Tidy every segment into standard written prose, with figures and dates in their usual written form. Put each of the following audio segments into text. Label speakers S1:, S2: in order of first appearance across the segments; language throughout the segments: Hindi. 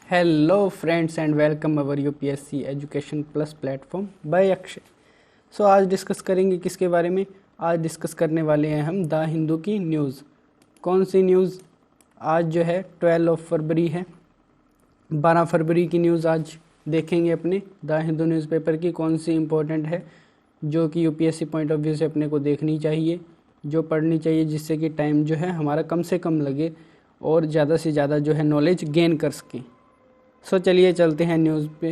S1: Hello friends and welcome our UPSC education plus platform by Akshay. So आज डिस्कस करेंगे किसके बारे में। आज डिस्कस करने वाले हैं हम द हिंदू की न्यूज़। कौन सी न्यूज़? आज जो है 12 फरवरी है, 12 फरवरी की न्यूज़ आज देखेंगे अपने द हिंदू न्यूज़पेपर की। कौन सी इम्पोर्टेंट है जो कि यूपीएससी पॉइंट ऑफ व्यू से अपने को देखनी चाहिए, जो पढ़नी चाहिए, जिससे कि टाइम जो है हमारा कम से कम लगे और ज़्यादा से ज़्यादा जो है नॉलेज गेन कर सकें। सो चलिए चलते हैं न्यूज़ पे।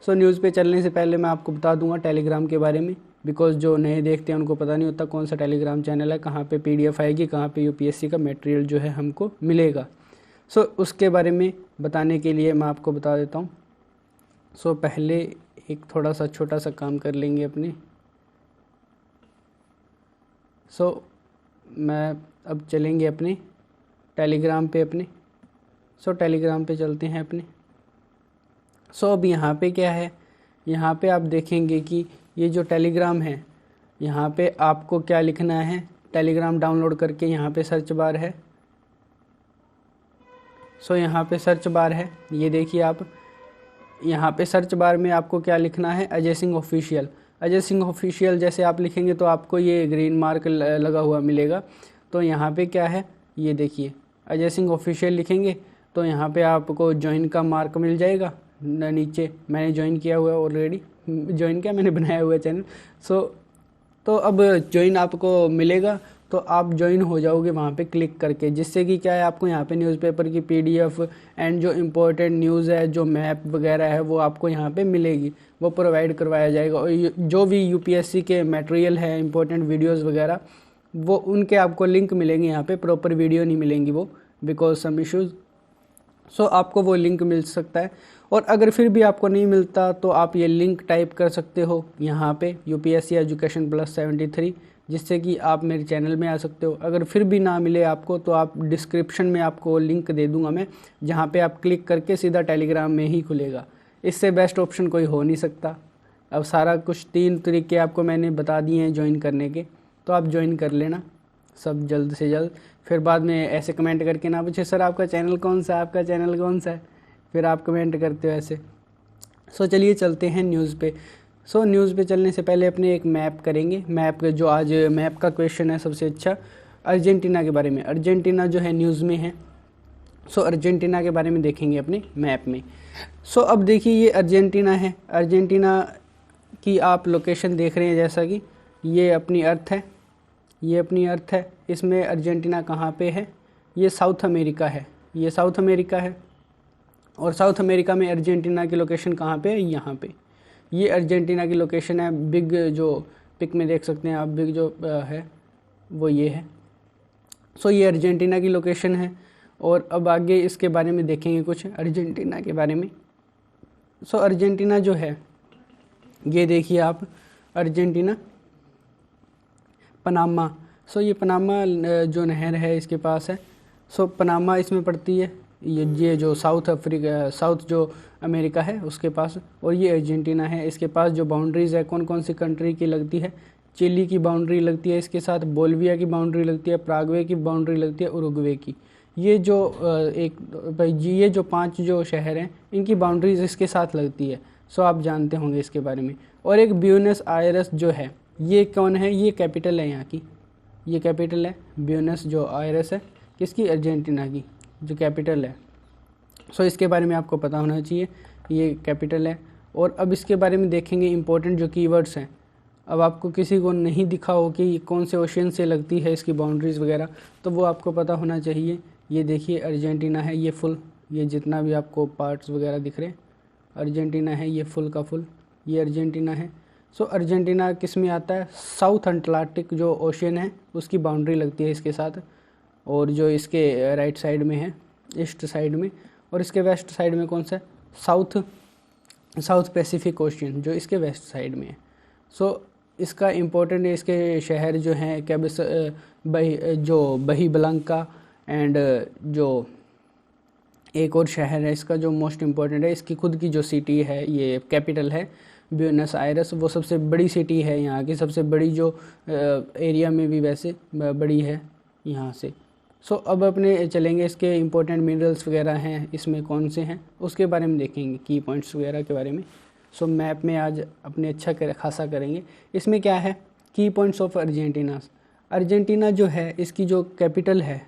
S1: न्यूज़ पे चलने से पहले मैं आपको बता दूंगा टेलीग्राम के बारे में, बिकॉज जो नए देखते हैं उनको पता नहीं होता कौन सा टेलीग्राम चैनल है, कहाँ पे पीडीएफ आएगी, कहाँ पे यूपीएससी का मटेरियल जो है हमको मिलेगा। उसके बारे में बताने के लिए मैं आपको बता देता हूँ। पहले एक थोड़ा सा छोटा सा काम कर लेंगे अपने। मैं अब चलेंगे अपने टेलीग्राम पे अपने। टेलीग्राम पे चलते हैं अपने। अब यहाँ पे क्या है, यहाँ पे आप देखेंगे कि ये जो टेलीग्राम है, यहाँ पे आपको क्या लिखना है। टेलीग्राम डाउनलोड करके यहाँ पे सर्च बार है। यहाँ पे सर्च बार है, ये देखिए आप। यहाँ पे सर्च बार में आपको क्या लिखना है, अजय सिंह ऑफिशियल। अजय सिंह ऑफिशियल जैसे आप लिखेंगे तो आपको ये ग्रीन मार्क लगा हुआ मिलेगा। तो यहाँ पे क्या है, ये देखिए अजय सिंह ऑफिशियल लिखेंगे तो यहाँ पे आपको ज्वाइन का मार्क मिल जाएगा। नीचे मैंने ज्वाइन किया हुआ है ऑलरेडी, ज्वाइन किया मैंने, बनाया हुआ है चैनल। तो अब ज्वाइन आपको मिलेगा, तो आप ज्वाइन हो जाओगे वहाँ पे क्लिक करके, जिससे कि क्या है, आपको यहाँ पे न्यूज़पेपर की पीडीएफ एंड जो इम्पोर्टेंट न्यूज़ है, जो मैप वगैरह है, वो आपको यहाँ पे मिलेगी, वो प्रोवाइड करवाया जाएगा। और जो भी यूपीएससी के मटेरियल है, इम्पोर्टेंट वीडियोज़ वगैरह, वो उनके आपको लिंक मिलेंगे यहाँ पे। प्रॉपर वीडियो नहीं मिलेंगी वो, बिकॉज सम इशूज़। आपको वो लिंक मिल सकता है। और अगर फिर भी आपको नहीं मिलता तो आप ये लिंक टाइप कर सकते हो यहाँ पे, यूपीएससी एजुकेशन प्लस 73, जिससे कि आप मेरे चैनल में आ सकते हो। अगर फिर भी ना मिले आपको तो आप डिस्क्रिप्शन में आपको लिंक दे दूँगा मैं, जहाँ पे आप क्लिक करके सीधा टेलीग्राम में ही खुलेगा। इससे बेस्ट ऑप्शन कोई हो नहीं सकता। अब सारा कुछ 3 तरीके आपको मैंने बता दिए हैं ज्वाइन करने के, तो आप ज्वाइन कर लेना सब जल्द से जल्द। फिर बाद में ऐसे कमेंट करके ना पूछे सर आपका चैनल कौन सा है, आपका चैनल कौन सा है, फिर आप कमेंट करते हो ऐसे। चलिए चलते हैं न्यूज़ पे। न्यूज़ पे चलने से पहले अपने एक मैप करेंगे। मैप जो आज मैप का क्वेश्चन है सबसे अच्छा, अर्जेंटीना के बारे में। अर्जेंटीना जो है न्यूज़ में है। अर्जेंटीना के बारे में देखेंगे अपने मैप में। अब देखिए ये अर्जेंटीना है। अर्जेंटीना की आप लोकेशन देख रहे हैं, जैसा कि ये अपनी अर्थ है, ये अपनी अर्थ है। इसमें अर्जेंटीना कहाँ पे है, ये साउथ अमेरिका है, ये साउथ अमेरिका है। और साउथ अमेरिका में अर्जेंटीना की लोकेशन कहाँ पे है, यहाँ पे। ये अर्जेंटीना की लोकेशन है। बिग जो पिक में देख सकते हैं आप, बिग जो है वो ये है। ये अर्जेंटीना की लोकेशन है। और अब आगे इसके बारे में देखेंगे कुछ अर्जेंटीना के बारे में। अर्जेंटीना जो है, ये देखिए आप, अर्जेंटीना पनामा। ये पनामा जो नहर है इसके पास है। पनामा इसमें पड़ती है। ये जो साउथ जो अमेरिका है उसके पास, और ये अर्जेंटीना है। इसके पास जो बाउंड्रीज़ है कौन कौन सी कंट्री की लगती है, चिली की बाउंड्री लगती है इसके साथ, बोलिविया की बाउंड्री लगती है, प्रागवे की बाउंड्री लगती है, उरुग्वे की। ये जो ये जो 5 जो शहर हैं इनकी बाउंड्रीज इसके साथ लगती है। आप जानते होंगे इसके बारे में। और एक ब्यूनस आयरस जो है, ये कौन है, ये कैपिटल है यहाँ की, ये कैपिटल है ब्यूनस जो आयरस है, किसकी, अर्जेंटीना की जो कैपिटल है। इसके बारे में आपको पता होना चाहिए, ये कैपिटल है। और अब इसके बारे में देखेंगे इंपॉर्टेंट जो कीवर्ड्स हैं। अब आपको किसी को नहीं दिखा हो कि कौन से ओशियन से लगती है इसकी बाउंड्रीज़ वगैरह, तो वो आपको पता होना चाहिए। ये देखिए अर्जेंटीना है, ये फुल, ये जितना भी आपको पार्ट्स वगैरह दिख रहे हैं अर्जेंटीना है, ये फुल का फुल, ये अर्जेंटीना है। अर्जेंटीना किस में आता है, साउथ अटलांटिक जो ओशियन है उसकी बाउंड्री लगती है इसके साथ। और जो इसके राइट साइड में है, ईस्ट साइड में, और इसके वेस्ट साइड में कौन सा है, साउथ पैसिफिक ओशियन जो इसके वेस्ट साइड में है। इसका इम्पोर्टेंट है, इसके शहर जो हैं बही ब्लंका एंड जो एक और शहर है इसका जो मोस्ट इम्पोर्टेंट है, इसकी खुद की जो सिटी है, ये कैपिटल है ब्यूनस आयरस, वो सबसे बड़ी सिटी है यहाँ की, सबसे बड़ी जो एरिया में भी वैसे बड़ी है यहाँ से। सो अब अपने चलेंगे इसके इम्पोर्टेंट मिनरल्स वगैरह हैं इसमें कौन से हैं उसके बारे में देखेंगे, की पॉइंट्स वगैरह के बारे में। सो मैप में आज अपने अच्छा खासा करेंगे। इसमें क्या है, की पॉइंट्स ऑफ अर्जेंटीना। अर्जेंटीना जो है इसकी जो कैपिटल है,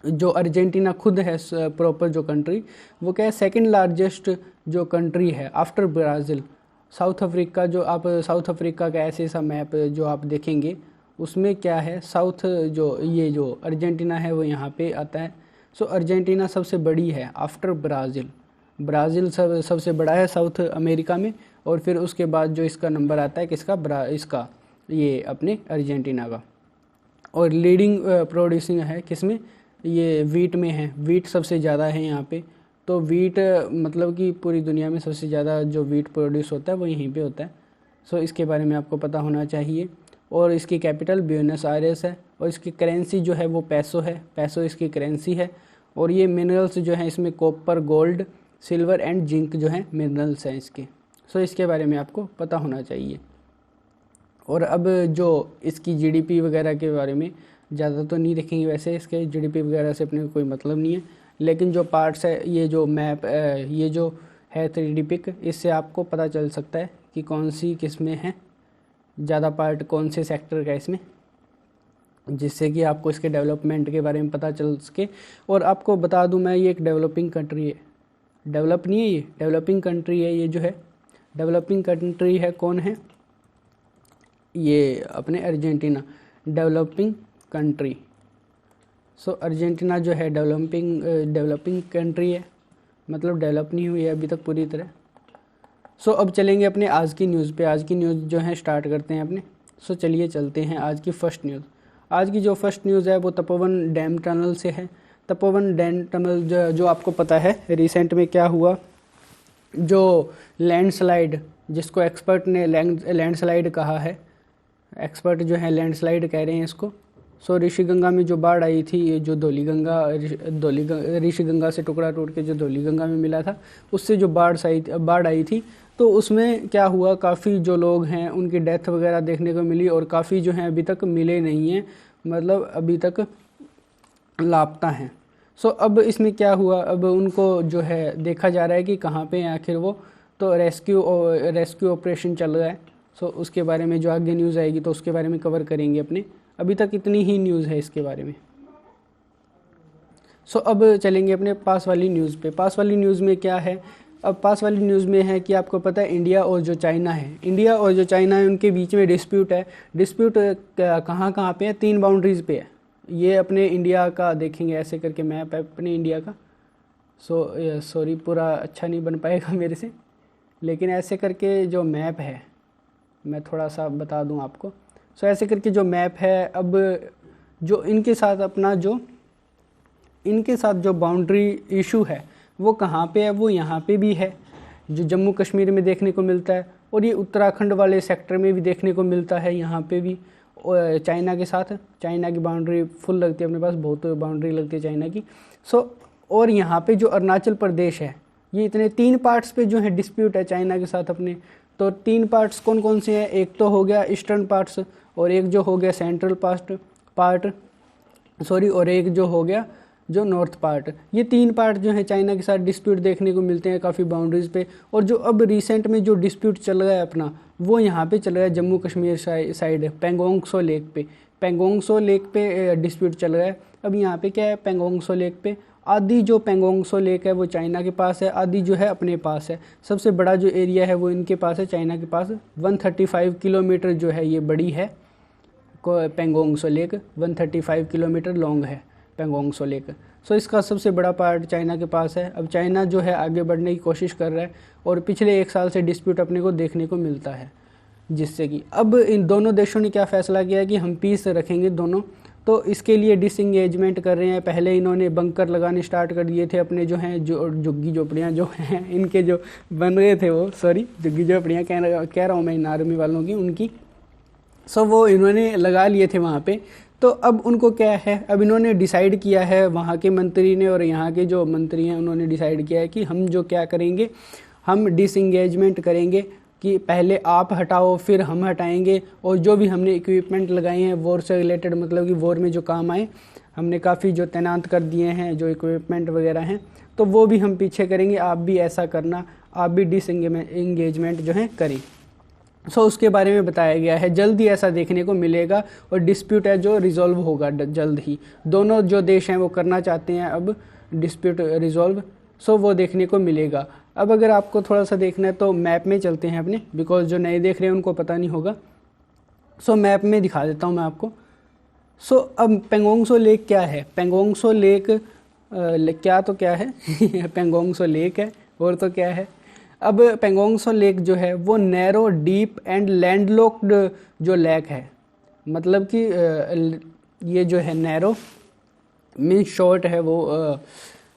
S1: जो अर्जेंटीना खुद है प्रॉपर जो कंट्री, वो क्या है, सेकंड लार्जेस्ट जो कंट्री है आफ्टर ब्राज़ील। साउथ अफ्रीका, जो आप साउथ अफ्रीका का ऐसे सा मैप जो आप देखेंगे उसमें क्या है, साउथ जो ये जो अर्जेंटीना है वो यहाँ पे आता है। सो अर्जेंटीना सबसे बड़ी है आफ्टर ब्राज़ील। ब्राज़ील सबसे बड़ा है साउथ अमेरिका में, और फिर उसके बाद जो इसका नंबर आता है किसका, इसका ये अपने अर्जेंटीना का। और लीडिंग प्रोड्यूसिंग है किसमें, ये वीट में है, वीट सबसे ज़्यादा है यहाँ पे। तो वीट मतलब कि पूरी दुनिया में सबसे ज़्यादा जो वीट प्रोड्यूस होता है वो यहीं पे होता है। सो इसके बारे में आपको पता होना चाहिए। और इसकी कैपिटल ब्यूनस आयरेस है, और इसकी करेंसी जो है वो पैसो है, पैसो इसकी करेंसी है। और ये मिनरल्स जो हैं इसमें copper, gold, silver and zinc जो है मिनरल्स हैं इसके। सो इसके बारे में आपको पता होना चाहिए। और अब जो इसकी जीडीपी वगैरह के बारे में ज़्यादा तो नहीं देखेंगे, वैसे इसके जीडीपी वगैरह से अपने को कोई मतलब नहीं है, लेकिन जो पार्ट्स है, ये जो मैप ये जो है 3D पिक, इससे आपको पता चल सकता है कि कौन सी किस में है ज़्यादा पार्ट, कौन से सेक्टर का इसमें, जिससे कि आपको इसके डेवलपमेंट के बारे में पता चल सके। और आपको बता दूं मैं, ये एक डेवलपिंग कंट्री है, डेवलप नहीं है, ये डेवलपिंग कंट्री है। ये जो है डेवलपिंग कंट्री है, कौन है, ये अपने Argentina, developing country. So Argentina जो है डेवलपिंग कंट्री है, मतलब डेवलप नहीं हुई है अभी तक पूरी तरह। सो अब चलेंगे अपने आज की न्यूज़ पे। आज की न्यूज़ जो है स्टार्ट करते हैं अपने। सो चलिए चलते हैं आज की फ़र्स्ट न्यूज़। आज की जो फर्स्ट न्यूज़ है वो तपोवन डैम टनल से है। तपोवन डैम टनल जो आपको पता है रिसेंट में क्या हुआ, जो लैंडस्लाइड, जिसको एक्सपर्ट ने लैंडस्लाइड कहा है, एक्सपर्ट जो है लैंडस्लाइड कह रहे हैं इसको। सो ऋषिगंगा में जो बाढ़ आई थी, जो ऋषिगंगा से टुकड़ा टूट के जो धौलीगंगा में मिला था, उससे जो बाढ़ आई थी, तो उसमें क्या हुआ, काफ़ी जो लोग हैं उनकी डेथ वगैरह देखने को मिली, और काफ़ी जो हैं अभी तक मिले नहीं हैं, मतलब अभी तक लापता हैं। सो अब इसमें क्या हुआ, अब उनको जो है देखा जा रहा है कि कहाँ पे हैं आखिर वो, तो रेस्क्यू ऑपरेशन चल रहा है। सो उसके बारे में जो आगे न्यूज़ आएगी तो उसके बारे में कवर करेंगे अपने। अभी तक इतनी ही न्यूज़ है इसके बारे में। सो अब चलेंगे अपने पास वाली न्यूज़ पे। पास वाली न्यूज़ में क्या है, अब पास वाली न्यूज़ में है कि आपको पता है इंडिया और जो चाइना है, इंडिया और जो चाइना है उनके बीच में डिस्प्यूट है। डिस्प्यूट कहाँ कहाँ पे है, 3 बाउंड्रीज़ पे है। ये अपने इंडिया का देखेंगे, ऐसे करके मैप है अपने इंडिया का। सॉरी पूरा अच्छा नहीं बन पाएगा मेरे से, लेकिन ऐसे करके जो मैप है मैं थोड़ा सा बता दूं आपको। सो ऐसे करके जो मैप है, अब जो इनके साथ जो बाउंड्री इशू है वो कहाँ पे है, वो यहाँ पे भी है, जो जम्मू कश्मीर में देखने को मिलता है, और ये उत्तराखंड वाले सेक्टर में भी देखने को मिलता है, यहाँ पे भी चाइना के साथ। चाइना की बाउंड्री फुल लगती है अपने पास, बहुत बाउंड्री लगती है चाइना की। और यहाँ पे जो अरुणाचल प्रदेश है, ये इतने 3 पार्ट्स पे जो है डिस्प्यूट है चाइना के साथ अपने। तो 3 पार्ट्स कौन कौन से हैं, एक तो हो गया ईस्टर्न पार्ट्स, और एक जो हो गया सेंट्रल पार्ट, और एक जो हो गया जो नॉर्थ पार्ट। ये 3 पार्ट जो है चाइना के साथ डिस्प्यूट देखने को मिलते हैं काफ़ी बाउंड्रीज़ पे। और जो अब रिसेंट में जो डिस्प्यूट चल रहा है अपना, वो यहाँ पे चल रहा है जम्मू कश्मीर साइड पेंगोंग सो लेक पे डिस्प्यूट चल रहा है। अब यहाँ पे क्या है, पेंगोंग सो लेक पे आधी जो पेंगोंग सो लेक है वो चाइना के पास है, आधी जो है अपने पास है। सबसे बड़ा जो एरिया है वो इनके पास है, चाइना के पास। 135 किलोमीटर जो है ये बड़ी है पेंगोंग सो लेक, 135 किलोमीटर लॉन्ग है पेंगोंग सो लेक। सो इसका सबसे बड़ा पार्ट चाइना के पास है। अब चाइना जो है आगे बढ़ने की कोशिश कर रहा है, और पिछले 1 साल से डिस्प्यूट अपने को देखने को मिलता है, जिससे कि अब इन दोनों देशों ने क्या फ़ैसला किया कि हम पीस रखेंगे दोनों। तो इसके लिए डिसएंगेजमेंट कर रहे हैं। पहले इन्होंने बंकर लगाने स्टार्ट कर दिए थे अपने जो हैं जो झुग्गी झोपड़ियाँ जो हैं इनके जो बन रहे थे वो, झुग्गी झोपड़ियाँ कह रहा हूँ मैं इन आर्मी वालों की, उनकी। सो वो इन्होंने लगा लिए थे वहाँ पे। तो अब उनको क्या है, अब इन्होंने डिसाइड किया है, वहाँ के मंत्री ने और यहाँ के जो मंत्री हैं उन्होंने डिसाइड किया है कि हम जो क्या करेंगे, हम डिसएंगेजमेंट करेंगे, कि पहले आप हटाओ फिर हम हटाएंगे, और जो भी हमने इक्विपमेंट लगाए हैं वॉर से रिलेटेड, मतलब कि वॉर में जो काम आए, हमने काफ़ी जो तैनात कर दिए हैं, जो इक्विपमेंट वगैरह हैं, तो वो भी हम पीछे करेंगे। आप भी ऐसा करना, आप भी डिसएंगेजमेंट जो है करें। सो उसके बारे में बताया गया है। जल्द ही ऐसा देखने को मिलेगा और डिस्प्यूट है जो रिजॉल्व होगा जल्द ही। दोनों जो देश हैं वो करना चाहते हैं अब डिस्प्यूट रिजॉल्व, सो वो देखने को मिलेगा। अब अगर आपको थोड़ा सा देखना है तो मैप में चलते हैं अपने, बिकॉज जो नए देख रहे हैं उनको पता नहीं होगा। सो मैप में दिखा देता हूँ मैं आपको। सो अब पेंगोंग सो लेक क्या है? पेंगोंग सो लेक क्या तो क्या है पेंगोंग सो लेक है, और तो क्या है। अब पेंगोंग सो लेक जो है वो नैरो, डीप एंड लैंडलॉक्ड जो लेक है, मतलब कि ये जो है नैरो मीन शॉर्ट है, वो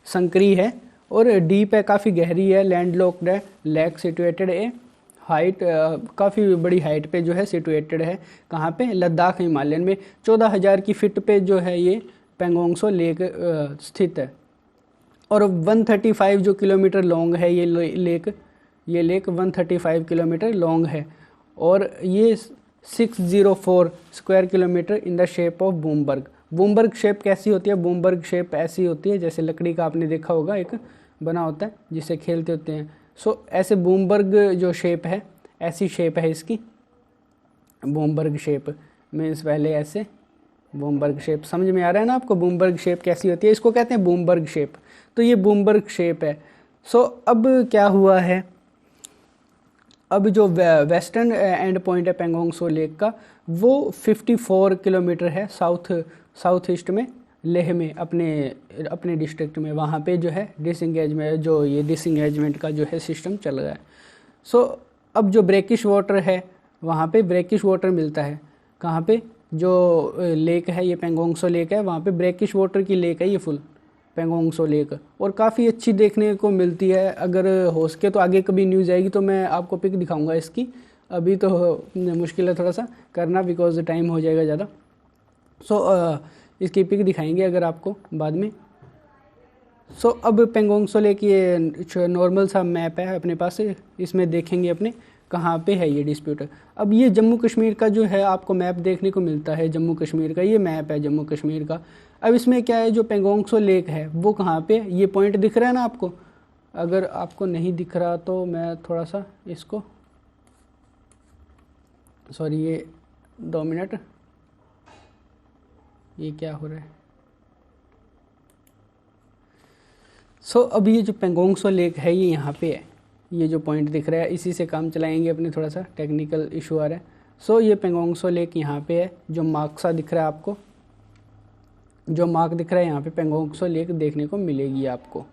S1: संकरी है, और डीप है, काफ़ी गहरी है, लैंडलॉक्ड है। लेक सिचुएटेड है हाइट, काफ़ी बड़ी हाइट पे जो है सिचुएटेड है। कहाँ पे? लद्दाख हिमालयन में 14,000 की फीट पे जो है ये पेंगोंग सो लेक स्थित है। और 135 जो किलोमीटर लॉन्ग है ये लेक 135 किलोमीटर लॉन्ग है, और ये 604 square kilometre in the shape of बूमबर्ग। बूमबर्ग शेप कैसी होती है? बूमबर्ग शेप ऐसी होती है जैसे लकड़ी का आपने देखा होगा एक बना होता है जिससे खेलते होते हैं। सो ऐसे बूमबर्ग जो शेप है, ऐसी शेप है इसकी। बूमबर्ग शेप मीन्स पहले ऐसे बूमबर्ग शेप, समझ में आ रहा है ना आपको बूमबर्ग शेप कैसी होती है? इसको कहते हैं बूमबर्ग शेप। तो ये बूमबर्ग शेप है। सो अब क्या हुआ है, अब जो वेस्टर्न एंड पॉइंट है पेंगोंग सो लेक का, वो 54 किलोमीटर है साउथ ईस्ट में, लेह में, अपने डिस्ट्रिक्ट में। वहाँ पे जो है डिसएंगेजमेंट का जो है सिस्टम चल रहा है। सो अब जो ब्रेकिश वाटर है, वहाँ पे ब्रेकिश वाटर मिलता है। कहाँ पे? जो लेक है ये पेंगोंग सो लेक है, वहाँ पे ब्रेकिश वाटर की लेक है ये फुल पेंगोंग सो लेक, और काफ़ी अच्छी देखने को मिलती है। अगर हो सके तो आगे कभी न्यूज़ आएगी तो मैं आपको पिक दिखाऊंगा इसकी। अभी तो मुश्किल है थोड़ा सा करना, बिकॉज टाइम हो जाएगा ज़्यादा। सो इसकी पिक दिखाएंगे अगर आपको बाद में। सो अब पेंगोंग सो लेक ये नॉर्मल सा मैप है अपने पास, इसमें देखेंगे अपने कहाँ पे है ये डिस्प्यूट। अब ये जम्मू कश्मीर का जो है आपको मैप देखने को मिलता है, जम्मू कश्मीर का ये मैप है जम्मू कश्मीर का। अब इसमें क्या है, जो पेंगोंग सो लेक है वो कहाँ पे, ये पॉइंट दिख रहा है ना आपको? अगर आपको नहीं दिख रहा तो मैं थोड़ा सा इसको, सॉरी ये 2 मिनट, ये क्या हो रहा है। सो अब ये जो पेंगोंग सो लेक है ये यहाँ पे है, ये जो पॉइंट दिख रहा है इसी से काम चलाएंगे अपने, थोड़ा सा टेक्निकल इशू आ रहा है। सो ये पेंगोंग सो लेक यहाँ पे है, जो मार्क सा दिख रहा है आपको, जो मार्क दिख रहा है यहाँ पे पेंगोंग सो लेक देखने को मिलेगी आपको।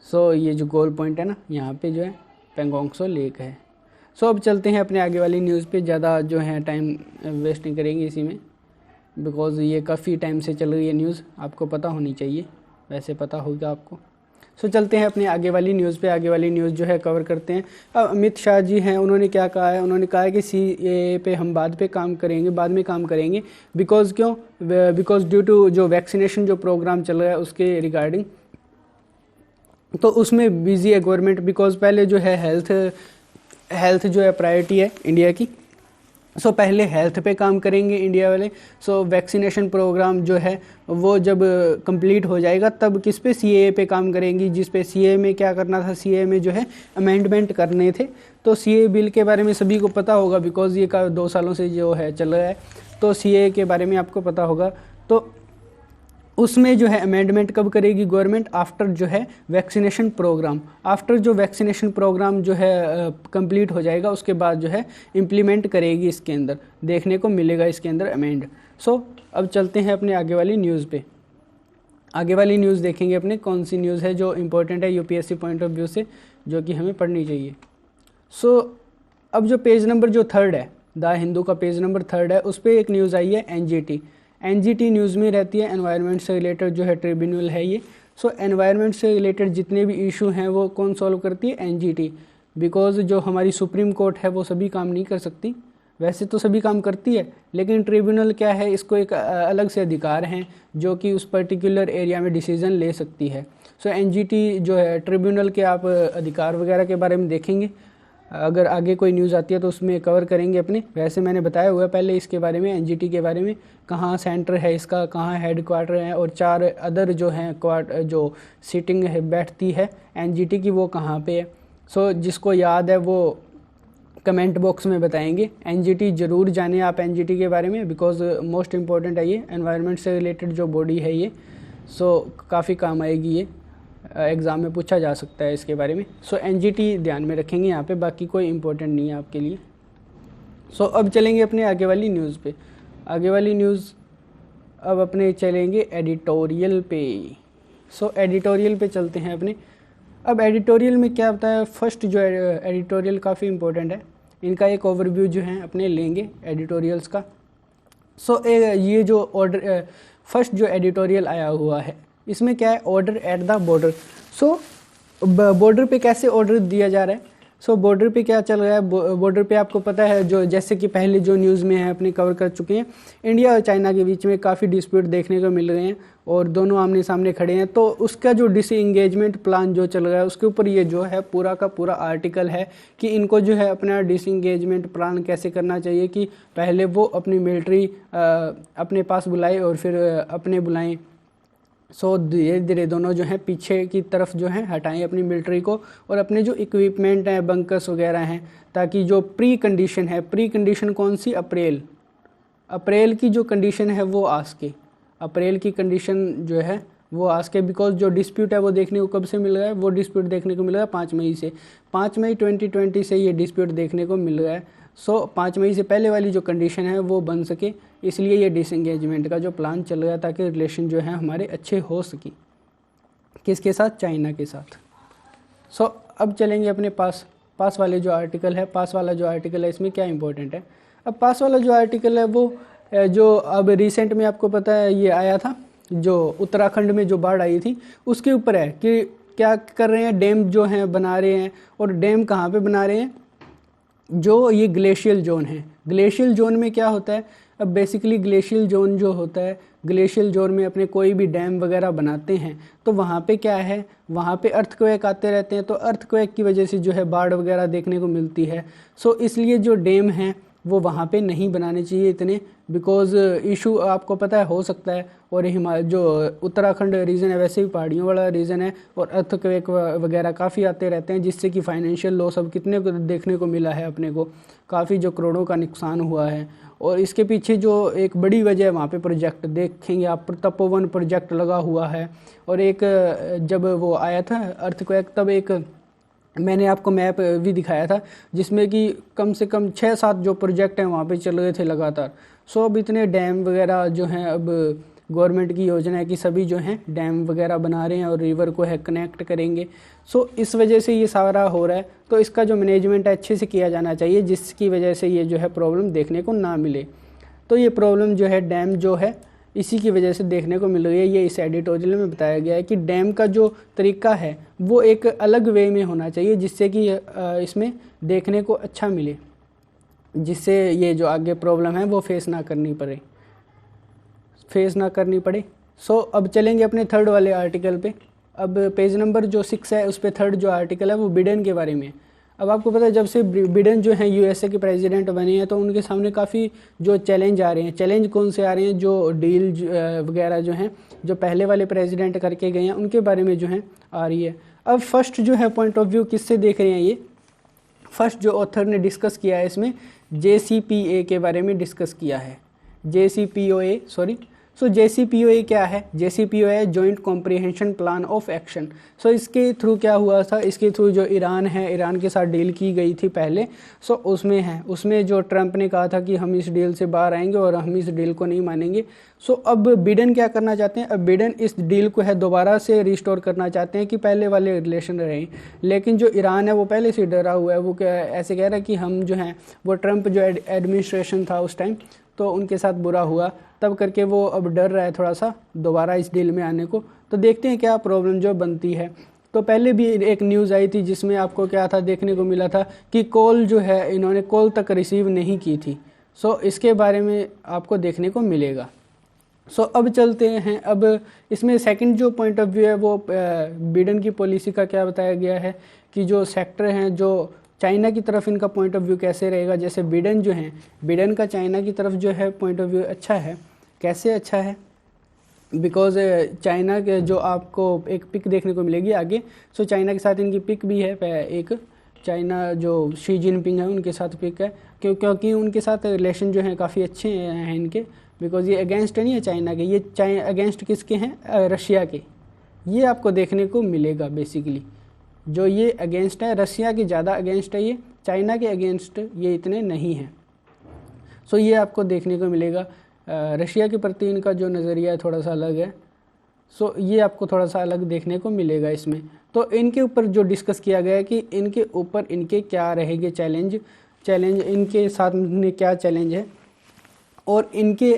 S1: सो ये जो गोल पॉइंट है ना, यहाँ पे जो है पेंगोंग सो लेक है। सो अब चलते हैं अपने आगे वाली न्यूज़ पे, ज़्यादा जो है टाइम वेस्ट नहीं करेंगे इसी में, बिकॉज़ ये काफ़ी टाइम से चल रही है न्यूज़, आपको पता होनी चाहिए, वैसे पता होगा आपको। सो चलते हैं अपने आगे वाली न्यूज़ पे। आगे वाली न्यूज़ जो है कवर करते हैं। अब अमित शाह जी हैं, उन्होंने क्या कहा है? उन्होंने कहा है कि CAA पे हम बाद में काम करेंगे। बिकॉज़ क्यों? बिकॉज़ ड्यू टू जो वैक्सीनेशन जो प्रोग्राम चल रहा है उसके रिगार्डिंग, तो उसमें बिजी है गवर्नमेंट। बिकॉज़ पहले जो है हेल्थ जो है प्रायोरिटी है इंडिया की। सो पहले हेल्थ पे काम करेंगे इंडिया वाले। सो वैक्सीनेशन प्रोग्राम जो है वो जब कंप्लीट हो जाएगा तब किस पे? CAA पे काम करेंगी, जिस पे CAA में क्या करना था, CAA में जो है अमेंडमेंट करने थे। तो CAA बिल के बारे में सभी को पता होगा, बिकॉज ये 2 सालों से जो है चल रहा है, तो CAA के बारे में आपको पता होगा। तो उसमें जो है अमेंडमेंट कब करेगी गवर्नमेंट? आफ्टर जो है वैक्सीनेशन प्रोग्राम, आफ्टर जो वैक्सीनेशन प्रोग्राम जो है कंप्लीट हो जाएगा उसके बाद जो है इम्प्लीमेंट करेगी, इसके अंदर देखने को मिलेगा इसके अंदर अमेंड। सो अब चलते हैं अपने आगे वाली न्यूज़ पे। आगे वाली न्यूज़ देखेंगे अपने, कौन सी न्यूज़ है जो इम्पोर्टेंट है UPSC पॉइंट ऑफ व्यू से, जो कि हमें पढ़नी चाहिए। सो अब जो पेज नंबर जो 3 है, द हिंदू का पेज नंबर 3 है, उस पर एक न्यूज़ आई है NGT न्यूज़ में रहती है, एनवायरनमेंट से रिलेटेड जो है ट्रिब्यूनल है ये। सो एनवायरनमेंट से रिलेटेड जितने भी इशू हैं वो कौन सॉल्व करती है? NGT। बिकॉज जो हमारी सुप्रीम कोर्ट है वो सभी काम नहीं कर सकती, वैसे तो सभी काम करती है, लेकिन ट्रिब्यूनल क्या है, इसको एक अलग से अधिकार हैं जो कि उस पर्टिकुलर एरिया में डिसीजन ले सकती है। सो NGT जो है ट्रिब्यूनल के आप अधिकार वगैरह के बारे में देखेंगे। अगर आगे कोई न्यूज़ आती है तो उसमें कवर करेंगे अपने। वैसे मैंने बताया हुआ है पहले इसके बारे में, एनजीटी के बारे में, कहाँ सेंटर है इसका, कहाँ हेड क्वार्टर है, और 4 अदर जो हैं जो सीटिंग है बैठती है एनजीटी की वो कहाँ पे है। सो जिसको याद है वो कमेंट बॉक्स में बताएंगे। एनजीटी ज़रूर जाने आप एनजीटी के बारे में, बिकॉज मोस्ट इम्पॉर्टेंट है ये, एनवायरनमेंट से रिलेटेड जो बॉडी है ये। सो काफ़ी काम आएगी ये, एग्ज़ाम में पूछा जा सकता है इसके बारे में। सो एनजीटी ध्यान में रखेंगे यहाँ पे, बाकी कोई इम्पोर्टेंट नहीं है आपके लिए। सो अब चलेंगे अपने आगे वाली न्यूज़ पे। आगे वाली न्यूज़ अब अपने चलेंगे एडिटोरियल पे। सो एडिटोरियल पे चलते हैं अपने। अब एडिटोरियल में क्या होता है, फर्स्ट जो एडिटोरियल काफ़ी इम्पोर्टेंट है, इनका एक ओवरव्यू जो है अपने लेंगे एडिटोरियल्स का। सो ये जो ऑर्डर फर्स्ट जो एडिटोरियल आया हुआ है इसमें क्या है, order at the border. So border पे कैसे ऑर्डर दिया जा रहा है। सो बॉर्डर पे क्या चल रहा है, बॉर्डर पे आपको पता है जो जैसे कि पहले जो न्यूज़ में है अपने कवर कर चुके हैं, इंडिया और चाइना के बीच में काफ़ी डिस्प्यूट देखने को मिल रहे हैं और दोनों आमने सामने खड़े हैं। तो उसका जो डिसएंगेजमेंट प्लान जो चल रहा है उसके ऊपर ये जो है पूरा का पूरा आर्टिकल है कि इनको जो है अपना डिसएंगेजमेंट प्लान कैसे करना चाहिए, कि पहले वो अपनी मिलिट्री अपने पास बुलाए और फिर अपने बुलाएं। सो धीरे धीरे दोनों जो हैं पीछे की तरफ जो है हटाएं अपनी मिलिट्री को, और अपने जो इक्विपमेंट हैं, बंकर्स वगैरह हैं, ताकि जो प्री कंडीशन है, प्री कंडीशन कौन सी, अप्रैल की जो कंडीशन है वो आ सके, अप्रैल की कंडीशन जो है वो आ सके। बिकॉज जो डिस्प्यूट है वो देखने को कब से मिल रहा है, वो डिस्प्यूट देखने को मिल रहा है 5 मई से, 5 मई 2020 से ये डिस्प्यूट देखने को मिल रहा है। सो 5 मई से पहले वाली जो कंडीशन है वो बन सके, इसलिए ये डिसएंगेजमेंट का जो प्लान चल रहा है, ताकि रिलेशन जो है हमारे अच्छे हो सके, किसके साथ, चाइना के साथ। सो अब चलेंगे अपने पास वाले जो आर्टिकल है, पास वाला जो आर्टिकल है इसमें क्या इंपॉर्टेंट है। अब पास वाला जो आर्टिकल है वो जो अब रिसेंट में आपको पता है ये आया था, जो उत्तराखंड में जो बाढ़ आई थी उसके ऊपर है कि क्या कर रहे हैं, डैम जो हैं बना रहे हैं, और डैम कहाँ पे बना रहे हैं, जो ये ग्लेशियल जोन है। ग्लेशियल जोन में क्या होता है, अब बेसिकली ग्लेशियल जोन जो होता है, ग्लेशियल जोन में अपने कोई भी डैम वगैरह बनाते हैं तो वहाँ पे क्या है, वहाँ पे अर्थक्वेक आते रहते हैं, तो अर्थक्वेक की वजह से जो है बाढ़ वगैरह देखने को मिलती है। सो इसलिए जो डैम हैं वो वहाँ पे नहीं बनाने चाहिए इतने, बिकॉज इशू आपको पता है हो सकता है। और जो उत्तराखंड रीजन है वैसे भी पहाड़ियों वाला रीजन है, और अर्थक्वेक वगैरह काफ़ी आते रहते हैं, जिससे कि फाइनेंशियल लॉस अब कितने को देखने को मिला है अपने को, काफ़ी जो करोड़ों का नुकसान हुआ है। और इसके पीछे जो एक बड़ी वजह है, वहाँ पे प्रोजेक्ट देखेंगे आप, तपोवन प्रोजेक्ट लगा हुआ है। और एक जब वो आया था अर्थक्वेक, तब एक मैंने आपको मैप भी दिखाया था जिसमें कि कम से कम 6-7 जो प्रोजेक्ट हैं वहाँ पे चल रहे थे लगातार। सो अब इतने डैम वगैरह जो हैं, अब गवर्नमेंट की योजना है कि सभी जो हैं डैम वगैरह बना रहे हैं और रिवर को है कनेक्ट करेंगे। सो इस वजह से ये सारा हो रहा है, तो इसका जो मैनेजमेंट है अच्छे से किया जाना चाहिए, जिसकी वजह से ये जो है प्रॉब्लम देखने को ना मिले। तो ये प्रॉब्लम जो है डैम जो है इसी की वजह से देखने को मिल रही है। ये इस एडिटोरियल में बताया गया है कि डैम का जो तरीका है वो एक अलग वे में होना चाहिए, जिससे कि इसमें देखने को अच्छा मिले, जिससे ये जो आगे प्रॉब्लम है वो फेस ना करनी पड़े। सो अब चलेंगे अपने थर्ड वाले आर्टिकल पे। अब पेज नंबर जो 6 है उस पर थर्ड जो आर्टिकल है वो बिडेन के बारे में। अब आपको पता है जब से बिडेन जो हैं यूएसए के प्रेसिडेंट बने हैं तो उनके सामने काफ़ी जो चैलेंज आ रहे हैं। चैलेंज कौन से आ रहे हैं, जो डील वगैरह जो हैं जो पहले वाले प्रेसिडेंट करके गए हैं उनके बारे में जो है आ रही है। अब फर्स्ट जो है पॉइंट ऑफ व्यू किससे देख रहे हैं, ये फर्स्ट जो ऑथर ने डिस्कस किया है इसमें JCPOA के बारे में डिस्कस किया है। JCPOA क्या है, JCPOA है joint comprehension plan of action. So इसके थ्रू क्या हुआ था, इसके थ्रू जो ईरान है, ईरान के साथ डील की गई थी पहले। सो उसमें जो ट्रंप ने कहा था कि हम इस डील से बाहर आएंगे और हम इस डील को नहीं मानेंगे। सो अब बिडेन क्या करना चाहते हैं, अब बिडेन इस डील को है दोबारा से रिस्टोर करना चाहते हैं कि पहले वाले रिलेशन रहें। लेकिन जो ईरान है वो पहले से डरा हुआ है, वो क्या ऐसे कह रहा है कि हम जो हैं वो ट्रंप जो एडमिनिस्ट्रेशन था उस टाइम तो उनके साथ बुरा हुआ, तब करके वो अब डर रहा है थोड़ा सा दोबारा इस डील में आने को। तो देखते हैं क्या प्रॉब्लम जो बनती है। तो पहले भी एक न्यूज़ आई थी जिसमें आपको क्या था देखने को मिला था कि कॉल जो है इन्होंने कॉल तक रिसीव नहीं की थी। सो इसके बारे में आपको देखने को मिलेगा। सो अब चलते हैं, अब इसमें सेकंड जो पॉइंट ऑफ व्यू है वो बिडेन की पॉलिसी का क्या बताया गया है कि जो सेक्टर हैं जो चाइना की तरफ इनका पॉइंट ऑफ व्यू कैसे रहेगा। जैसे बिडेन जो हैं, बिडेन का चाइना की तरफ जो है पॉइंट ऑफ व्यू अच्छा है। कैसे अच्छा है? बिकॉज चाइना के जो आपको एक पिक देखने को मिलेगी आगे, सो चाइना के साथ इनकी पिक भी है, एक चाइना जो शी जिनपिंग है उनके साथ पिक है, क्योंकि उनके साथ रिलेशन जो है काफ़ी अच्छे हैं इनके, बिकॉज ये अगेंस्ट नहीं है चाइना के, ये अगेंस्ट किसके हैं? रशिया के। ये आपको देखने को मिलेगा बेसिकली, जो ये अगेंस्ट है रशिया के ज़्यादा अगेंस्ट है, ये चाइना के अगेंस्ट ये इतने नहीं हैं। सो ये आपको देखने को मिलेगा। रशिया के प्रति इनका जो नज़रिया है थोड़ा सा अलग है। सो ये आपको थोड़ा सा अलग देखने को मिलेगा इसमें। तो इनके ऊपर जो डिस्कस किया गया है कि इनके ऊपर इनके क्या रहेंगे चैलेंज इनके साथ में क्या चैलेंज है, और इनके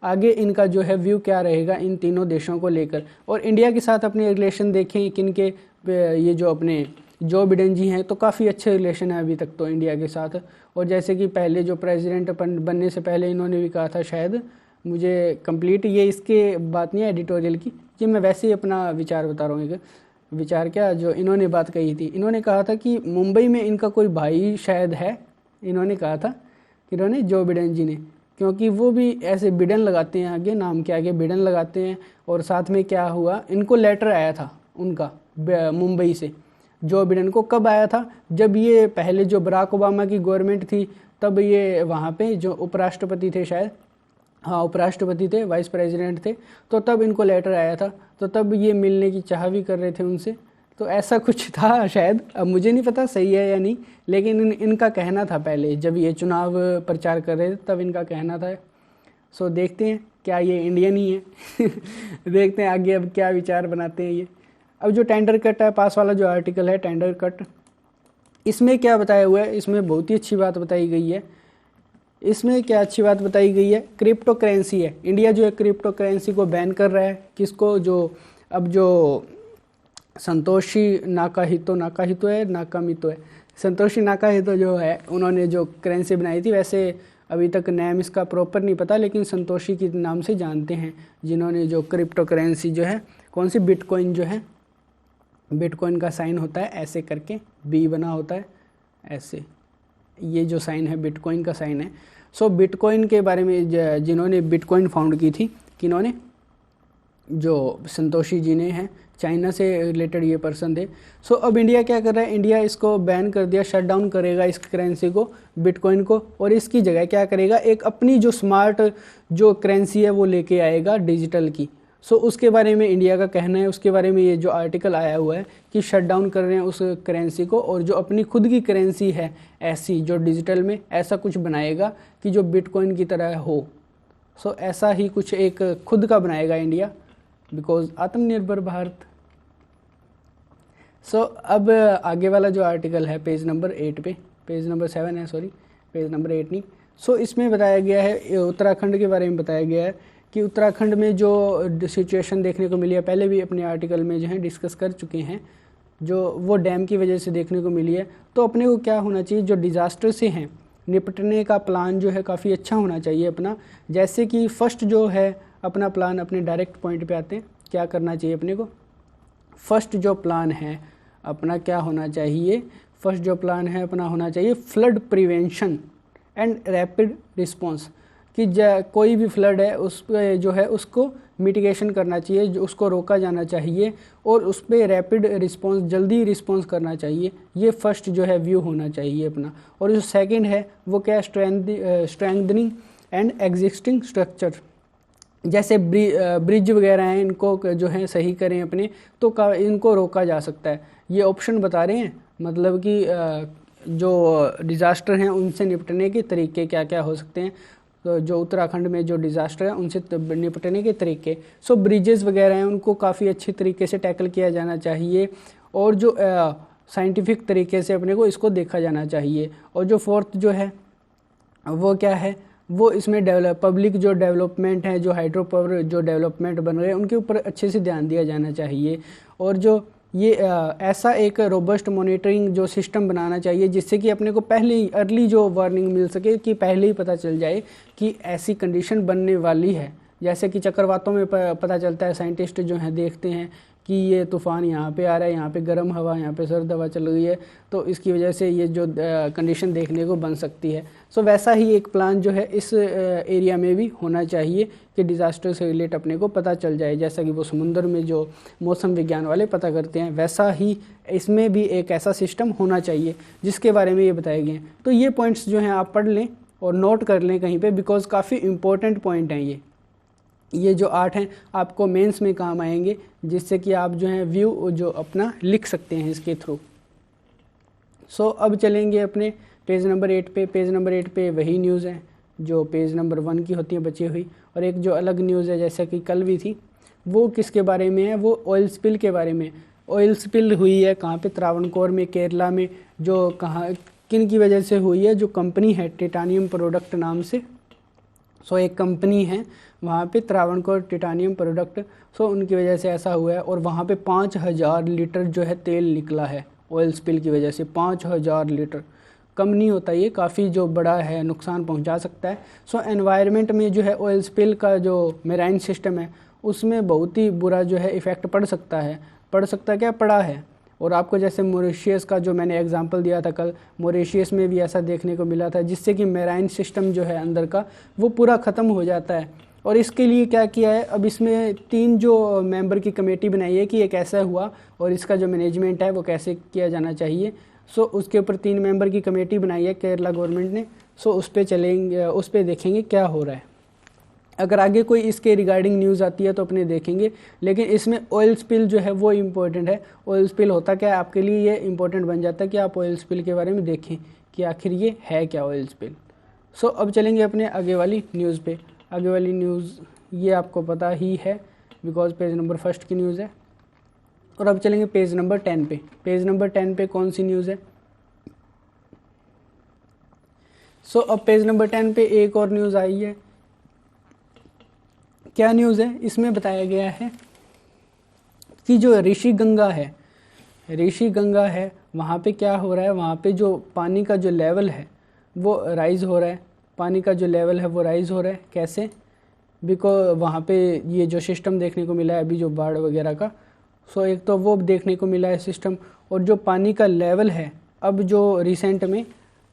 S1: आगे इनका जो है व्यू क्या रहेगा इन तीनों देशों को लेकर। और इंडिया के साथ अपने रिलेशन देखें किनके, ये जो अपने जो बिडेन जी हैं तो काफ़ी अच्छे रिलेशन है अभी तक तो इंडिया के साथ। और जैसे कि पहले जो प्रेसिडेंट बनने से पहले इन्होंने भी कहा था, शायद मुझे कंप्लीट ये इसके बात नहीं है एडिटोरियल की, ये मैं वैसे ही अपना विचार बता रहा हूँ। विचार क्या जो इन्होंने बात कही थी, इन्होंने कहा था कि मुंबई में इनका कोई भाई शायद है, इन्होंने कहा था इन्होंने जो बिडेन जी ने, क्योंकि वो भी ऐसे बिडेन लगाते हैं आगे, नाम के आगे बिडेन लगाते हैं। और साथ में क्या हुआ, इनको लेटर आया था उनका मुंबई से जो बिडेन को। कब आया था? जब ये पहले जो बराक ओबामा की गवर्नमेंट थी तब ये वहाँ पे जो उपराष्ट्रपति थे शायद, हाँ उपराष्ट्रपति थे, वाइस प्रेसिडेंट थे, तो तब इनको लेटर आया था। तो तब ये मिलने की चाह भी कर रहे थे उनसे, तो ऐसा कुछ था शायद, अब मुझे नहीं पता सही है या नहीं, लेकिन इनका कहना था पहले जब ये चुनाव प्रचार कर रहे थे तब इनका कहना था। सो देखते हैं क्या ये इंडियन ही है देखते हैं आगे अब क्या विचार बनाते हैं ये। अब जो टेंडर कट है, पास वाला जो आर्टिकल है टेंडर कट, इसमें क्या बताया हुआ है? इसमें बहुत ही अच्छी बात बताई गई है। इसमें क्या अच्छी बात बताई गई है? क्रिप्टो करेंसी है, इंडिया जो है क्रिप्टो करेंसी को बैन कर रहा है। किसको? जो अब जो संतोषी नाकाहितो है, संतोषी नाकाहितो जो है उन्होंने जो करेंसी बनाई थी, वैसे अभी तक नेम इसका प्रॉपर नहीं पता, लेकिन संतोषी के नाम से जानते हैं, जिन्होंने जो क्रिप्टो करेंसी जो है, कौन सी, बिटकॉइन जो है, बिटकॉइन का साइन होता है ऐसे करके, बी बना होता है ऐसे, ये जो साइन है बिटकॉइन का साइन है। सो बिटकॉइन के बारे में जिन्होंने बिटकॉइन फाउंड की थी, किन्होंने? जो संतोषी जी ने हैं, चाइना से रिलेटेड ये पर्सन थे। सो अब इंडिया क्या कर रहा है? इंडिया इसको बैन कर दिया, शट डाउन करेगा इस करेंसी को, बिटकॉइन को, और इसकी जगह क्या करेगा, एक अपनी जो स्मार्ट जो करेंसी है वो लेके आएगा डिजिटल की। सो उसके बारे में इंडिया का कहना है, उसके बारे में ये जो आर्टिकल आया हुआ है कि शट डाउन कर रहे हैं उस करेंसी को, और जो अपनी खुद की करेंसी है ऐसी जो डिजिटल में ऐसा कुछ बनाएगा कि जो बिटकॉइन की तरह हो। सो ऐसा ही कुछ एक खुद का बनाएगा इंडिया, बिकॉज आत्मनिर्भर भारत। सो अब आगे वाला जो आर्टिकल है पेज नंबर 8 पे, पेज नंबर 7 है, सॉरी पेज नंबर 8 नहीं। सो इसमें बताया गया है उत्तराखंड के बारे में बताया गया है कि उत्तराखंड में जो सिचुएशन देखने को मिली है, पहले भी अपने आर्टिकल में जो है डिस्कस कर चुके हैं, जो वो डैम की वजह से देखने को मिली है। तो अपने को क्या होना चाहिए, जो डिज़ास्टर से हैं निपटने का प्लान जो है काफ़ी अच्छा होना चाहिए अपना। जैसे कि फर्स्ट जो है अपना प्लान, अपने डायरेक्ट पॉइंट पे आते हैं, क्या करना चाहिए अपने को। फर्स्ट जो प्लान है अपना क्या होना चाहिए, फर्स्ट जो प्लान है अपना होना चाहिए flood prevention and rapid response, कि कोई भी फ्लड है उस पर जो है उसको मिटिगेशन करना चाहिए, जो उसको रोका जाना चाहिए, और उस पर रैपिड रिस्पॉन्स, जल्दी रिस्पॉन्स करना चाहिए। ये फर्स्ट जो है व्यू होना चाहिए अपना। और जो सेकंड है वो क्या, स्ट्रेंथनिंग एंड एग्जिस्टिंग स्ट्रक्चर, जैसे ब्रिज वगैरह हैं इनको जो है सही करें अपने, तो इनको रोका जा सकता है। ये ऑप्शन बता रहे हैं, मतलब कि जो डिज़ास्टर हैं उनसे निपटने के तरीके क्या क्या हो सकते हैं। तो जो उत्तराखंड में जो डिज़ास्टर है उनसे निपटने के तरीके, सो ब्रिजेस वगैरह हैं उनको काफ़ी अच्छी तरीके से टैकल किया जाना चाहिए, और जो साइंटिफिक तरीके से अपने को इसको देखा जाना चाहिए। और जो फोर्थ जो है वो क्या है, वो इसमें पब्लिक जो डेवलपमेंट है, जो हाइड्रो पावर जो डेवलपमेंट बन रहे हैं उनके ऊपर अच्छे से ध्यान दिया जाना चाहिए। और जो ये ऐसा एक रोबस्ट मॉनिटरिंग जो सिस्टम बनाना चाहिए, जिससे कि अपने को पहले ही अर्ली जो वार्निंग मिल सके, कि पहले ही पता चल जाए कि ऐसी कंडीशन बनने वाली है। जैसे कि चक्रवातों में पता चलता है, साइंटिस्ट जो हैं देखते हैं कि ये तूफ़ान यहाँ पे आ रहा है, यहाँ पे गर्म हवा, यहाँ पे सर्द हवा चल रही है, तो इसकी वजह से ये जो कंडीशन देखने को बन सकती है। सो वैसा ही एक प्लान जो है इस एरिया में भी होना चाहिए कि डिज़ास्टर से रिलेट अपने को पता चल जाए, जैसा कि वो समुद्र में जो मौसम विज्ञान वाले पता करते हैं, वैसा ही इसमें भी एक ऐसा सिस्टम होना चाहिए जिसके बारे में ये बताए गए हैं। तो ये पॉइंट्स जो हैं आप पढ़ लें और नोट कर लें कहीं पे, बिकॉज काफ़ी इंपॉर्टेंट पॉइंट हैं ये जो 8 हैं आपको मेंस में काम आएंगे, जिससे कि आप जो है व्यू जो अपना लिख सकते हैं इसके थ्रू। सो अब चलेंगे अपने पेज नंबर 8 पे। पेज नंबर 8 पे वही न्यूज़ है जो पेज नंबर 1 की होती है बची हुई, और एक जो अलग न्यूज़ है जैसा कि कल भी थी, वो किसके बारे में है, वो ऑयल स्पिल के बारे में। ऑयल स्पिल हुई है कहाँ पे, त्रावणकोर में, केरला में, जो कहाँ किन की वजह से हुई है, जो कंपनी है टाइटेनियम प्रोडक्ट नाम से। सो एक कंपनी है वहाँ पे त्रावणकोर टाइटेनियम प्रोडक्ट, सो उनकी वजह से ऐसा हुआ है, और वहाँ पे 5000 लीटर जो है तेल निकला है ऑयल स्पिल की वजह से। 5000 लीटर कम नहीं होता, ये काफ़ी जो बड़ा है, नुकसान पहुँचा सकता है। सो एनवायरनमेंट में जो है ऑयल स्पिल का जो मेराइन सिस्टम है उसमें बहुत ही बुरा जो है इफ़ेक्ट पड़ सकता है। क्या पड़ा है। और आपको जैसे मॉरिशियस का जो मैंने एग्जांपल दिया था कल, मॉरिशियस में भी ऐसा देखने को मिला था, जिससे कि मेराइन सिस्टम जो है अंदर का वो पूरा ख़त्म हो जाता है। और इसके लिए क्या किया है, अब इसमें 3 जो मेंबर की कमेटी बनाई है कि ये कैसा हुआ और इसका जो मैनेजमेंट है वो कैसे किया जाना चाहिए। सो उसके ऊपर 3 मेंबर की कमेटी बनाई है केरला गवर्नमेंट ने। सो उस पर चलेंगे, उस पर देखेंगे क्या हो रहा है। अगर आगे कोई इसके रिगार्डिंग न्यूज़ आती है तो अपने देखेंगे, लेकिन इसमें ऑयल स्पिल जो है वो इम्पोर्टेंट है। ऑयल स्पिल होता क्या है, आपके लिए ये इम्पोर्टेंट बन जाता है कि आप ऑयल स्पिल के बारे में देखें कि आखिर ये है क्या ऑयल स्पिल। सो अब चलेंगे अपने आगे वाली न्यूज़ पे। आगे वाली न्यूज़ ये आपको पता ही है बिकॉज पेज नंबर 1 की न्यूज़ है। और अब चलेंगे पेज नंबर 10 पे। पेज नंबर 10 पे कौन सी न्यूज़ है। सो अब पेज नंबर 10 पे एक और न्यूज़ आई है। क्या न्यूज़ है, इसमें बताया गया है कि जो ऋषि गंगा है वहाँ पे क्या हो रहा है, वहाँ पे जो पानी का जो लेवल है वो राइज़ हो रहा है। पानी का जो लेवल है वो राइज़ हो रहा है कैसे, बिकॉज वहाँ पे ये जो सिस्टम देखने को मिला है अभी जो बाढ़ वगैरह का। सो एक तो वो देखने को मिला है सिस्टम, और जो पानी का लेवल है अब जो रिसेंट में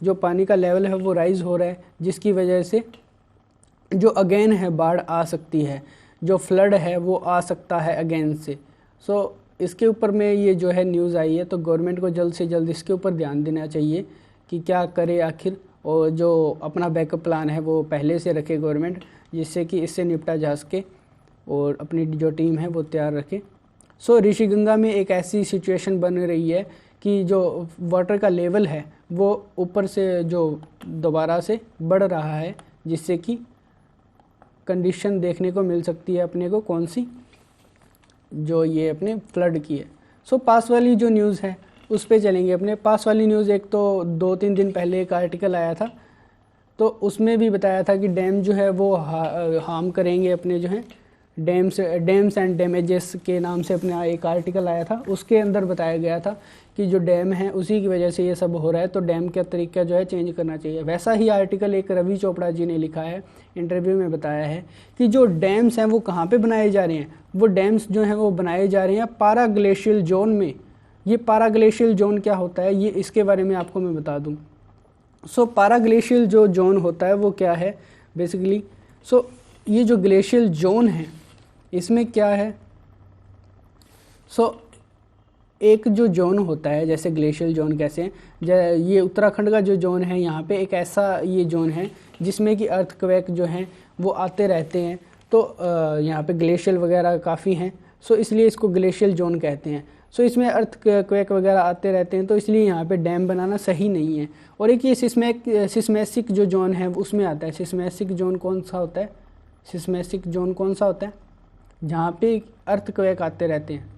S1: जो पानी का लेवल है वो राइज़ हो रहा है, जिसकी वजह से जो अगेन है बाढ़ आ सकती है, जो फ्लड है वो आ सकता है अगेन से। सो इसके ऊपर में ये जो है न्यूज़ आई है, तो गवर्नमेंट को जल्द से जल्द इसके ऊपर ध्यान देना चाहिए कि क्या करे आखिर, और जो अपना बैकअप प्लान है वो पहले से रखे गवर्नमेंट, जिससे कि इससे निपटा जा सके और अपनी जो टीम है वो तैयार रखे। सो ऋषिगंगा में एक ऐसी सिचुएशन बन रही है कि जो वाटर का लेवल है वो ऊपर से जो दोबारा से बढ़ रहा है, जिससे कि कंडीशन देखने को मिल सकती है अपने को कौन सी, जो ये अपने फ्लड की है। सो पास वाली जो न्यूज़ है उस पे चलेंगे अपने। पास वाली न्यूज़ एक तो 2-3 दिन पहले एक आर्टिकल आया था, तो उसमें भी बताया था कि डैम जो है वो हार्म करेंगे अपने जो है डैम्स एंड डैमेजेस के नाम से अपना एक आर्टिकल आया था। उसके अंदर बताया गया था कि जो डैम है उसी की वजह से ये सब हो रहा है, तो डैम का तरीका जो है चेंज करना चाहिए। वैसा ही आर्टिकल एक रवि चोपड़ा जी ने लिखा है, इंटरव्यू में बताया है कि जो डैम्स हैं वो कहाँ पे बनाए जा रहे हैं, वो डैम्स जो हैं वो बनाए जा रहे हैं पारा ग्लेशियल जोन में। ये पारा ग्लेशियल जोन क्या होता है, ये इसके बारे में आपको मैं बता दूँ। सो पारा ग्लेशियल जो जोन होता है वो क्या है बेसिकली। सो ये जो ग्लेशियल जोन है इसमें क्या है, सो एक जो जोन होता है, जैसे ग्लेशियल जोन कैसे हैं, ये उत्तराखंड का जो जोन है यहाँ पे एक ऐसा ये जोन है जिसमें कि अर्थक्वेक जो हैं वो आते रहते हैं। तो यहाँ पे ग्लेशियल वगैरह काफ़ी हैं, सो इसलिए इसको ग्लेशियल जोन कहते हैं। सो इसमें अर्थक्वेक वगैरह आते रहते हैं, तो इसलिए यहाँ पे डैम बनाना सही नहीं है। और एक ये सिस्मेसिक जो जोन है उसमें आता है। सिस्मेसिक जोन कौन सा होता है, सिस्मेसिक जोन कौन सा होता है, जहाँ पे अर्थक्वेक आते रहते हैं,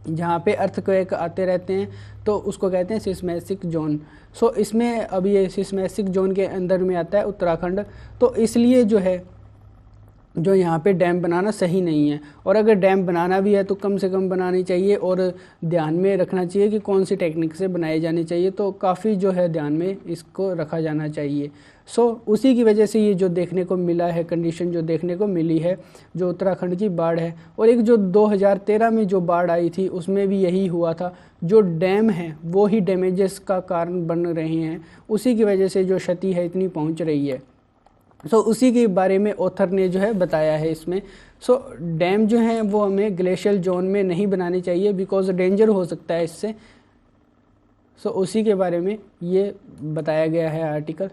S1: जहाँ पे अर्थक्वेक आते रहते हैं तो उसको कहते हैं सिस्मेसिक जोन। सो इसमें अब ये सिस्मेसिक जोन के अंदर में आता है उत्तराखंड, तो इसलिए जो है जो यहाँ पे डैम बनाना सही नहीं है। और अगर डैम बनाना भी है तो कम से कम बनानी चाहिए और ध्यान में रखना चाहिए कि कौन सी टेक्निक से बनाए जाने चाहिए, तो काफ़ी जो है ध्यान में इसको रखा जाना चाहिए। उसी की वजह से ये जो देखने को मिला है कंडीशन, जो देखने को मिली है, जो उत्तराखंड की बाढ़ है। और एक जो 2013 में जो बाढ़ आई थी उसमें भी यही हुआ था, जो डैम है वो ही डैमेजेस का कारण बन रहे हैं, उसी की वजह से जो क्षति है इतनी पहुंच रही है। उसी के बारे में ऑथर ने जो है बताया है इसमें। डैम जो है वो हमें ग्लेशियल जोन में नहीं बनाने चाहिए, बिकॉज डेंजर हो सकता है इससे। उसी के बारे में ये बताया गया है आर्टिकल।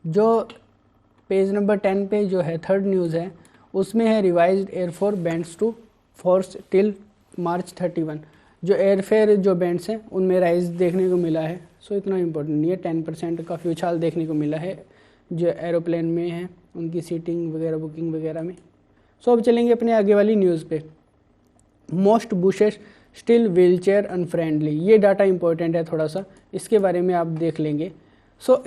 S1: जो पेज नंबर 10 पे जो है थर्ड न्यूज़ है, उसमें है revised airfare bands to force till March 31। जो एयरफेयर जो बैंड्स हैं उनमें राइज देखने को मिला है। इतना इम्पोर्टेंट नहीं है, 10% काफ़ी उछाल देखने को मिला है जो एरोप्लेन में है उनकी सीटिंग वगैरह बुकिंग वगैरह में। अब चलेंगे अपने आगे वाली न्यूज़ पे। Most bushes still wheelchair unfriendly. ये डाटा इंपॉर्टेंट है थोड़ा सा, इसके बारे में आप देख लेंगे।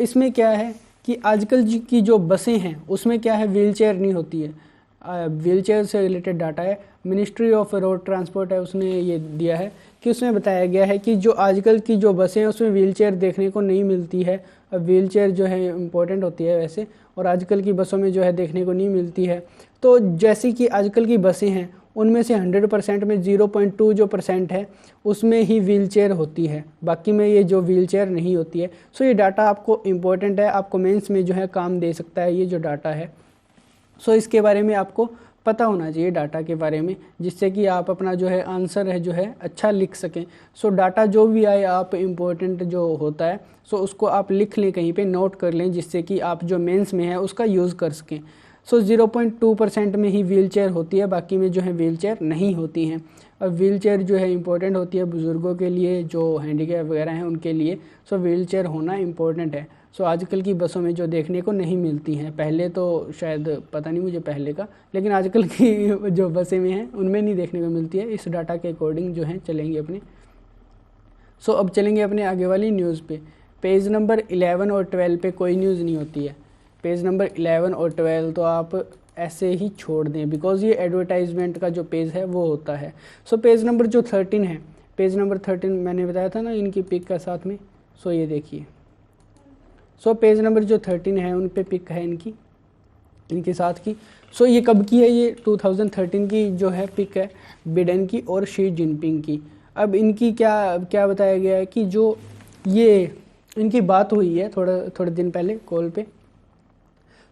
S1: इसमें क्या है कि आजकल की जो बसें हैं उसमें क्या है, व्हीलचेयर नहीं होती है। व्हीलचेयर से रिलेटेड डाटा है, मिनिस्ट्री ऑफ रोड ट्रांसपोर्ट है उसने ये दिया है कि उसमें बताया गया है कि जो आजकल की जो बसें हैं उसमें व्हीलचेयर देखने को नहीं मिलती है। अब व्हीलचेयर जो है इम्पोर्टेंट होती है वैसे, और आजकल की बसों में जो है देखने को नहीं मिलती है। तो जैसे कि आजकल की बसें हैं उनमें से 100% में 0.2 जो % है उसमें ही व्हीलचेयर होती है, बाकी में ये जो व्हीलचेयर नहीं होती है। ये डाटा आपको इम्पोर्टेंट है, आपको मेंस में जो है काम दे सकता है ये जो डाटा है। इसके बारे में आपको पता होना चाहिए डाटा के बारे में, जिससे कि आप अपना जो है आंसर है जो है अच्छा लिख सकें। डाटा जो भी आए आप इम्पोर्टेंट जो होता है उसको आप लिख लें, कहीं पे नोट कर लें, जिससे कि आप जो मेंस में है उसका यूज़ कर सकें। 0.2% में ही व्हीलचेयर होती है, बाकी में जो है व्हीलचेयर नहीं होती हैं। और व्हीलचेयर जो है इम्पोर्टेंट होती है बुज़ुर्गों के लिए, जो हैंडीकैप वगैरह हैं उनके लिए। व्हीलचेयर होना इम्पोर्टेंट है। आजकल की बसों में जो देखने को नहीं मिलती हैं, पहले तो शायद पता नहीं मुझे पहले का, लेकिन आजकल की जो बसें में हैं उनमें नहीं देखने को मिलती है। इस डाटा के अकॉर्डिंग जो है चलेंगे अपने। अब चलेंगे अपने आगे वाली न्यूज़ पे। पेज नंबर 11 और 12 पे कोई न्यूज़ नहीं होती है। पेज नंबर 11 और 12 तो आप ऐसे ही छोड़ दें, बिकॉज ये एडवर्टाइजमेंट का जो पेज है वो होता है। पेज नंबर जो 13 है, पेज नंबर 13 मैंने बताया था ना इनकी पिक का साथ में। ये देखिए, पेज नंबर जो 13 है उन पे पिक है इनके साथ की। ये कब की है, ये 2013 की जो है पिक है, बिडेन की और शी जिनपिंग की। अब इनकी क्या बताया गया है कि जो ये इनकी बात हुई है थोड़े दिन पहले कॉल पे।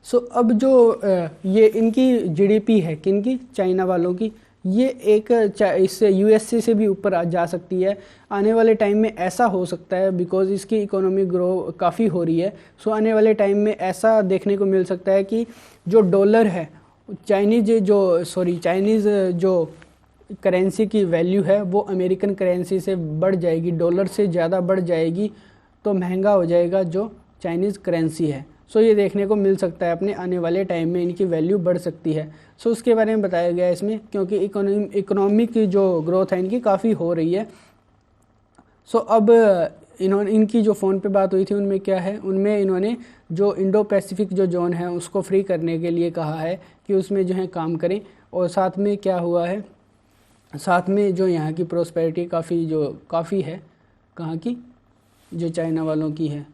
S1: अब जो ये इनकी जीडीपी है किनकी, चाइना वालों की, ये एक इससे यूएसए से भी ऊपर जा सकती है आने वाले टाइम में। ऐसा हो सकता है बिकॉज इसकी इकोनॉमी ग्रो काफ़ी हो रही है। आने वाले टाइम में ऐसा देखने को मिल सकता है कि जो डॉलर है, चाइनीज़ जो करेंसी की वैल्यू है वो अमेरिकन करेंसी से बढ़ जाएगी, डॉलर से ज़्यादा बढ़ जाएगी, तो महंगा हो जाएगा जो चाइनीज़ करेंसी है। ये देखने को मिल सकता है अपने आने वाले टाइम में इनकी वैल्यू बढ़ सकती है। उसके बारे में बताया गया है इसमें, क्योंकि इकोनॉमी की जो ग्रोथ है इनकी काफ़ी हो रही है। अब इनकी जो फ़ोन पे बात हुई थी उनमें क्या है, उनमें इन्होंने जो इंडो पैसिफिक जो जोन है उसको फ्री करने के लिए कहा है कि उसमें जो है काम करें। और साथ में क्या हुआ है, साथ में जो यहाँ की प्रोस्पेरिटी काफ़ी है, कहाँ की, जो चाइना वालों की है।